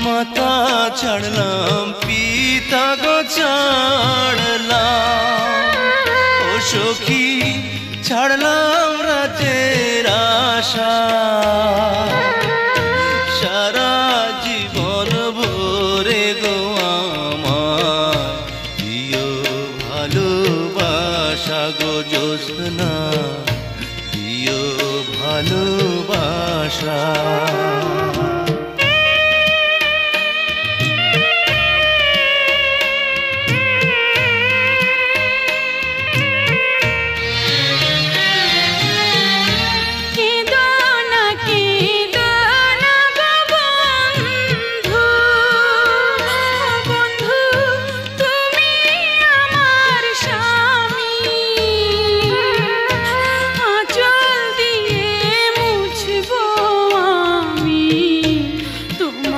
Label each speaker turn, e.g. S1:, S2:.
S1: মাতা ছাড়লাম পিতা গো ছাড়লাম, ও সখী ছাড়লাম রাতের আশা, সারা জীবন ভরে গো আমার দিও ভালোবাসা গো জ্যোৎস্না, দিও ভালোবাসা।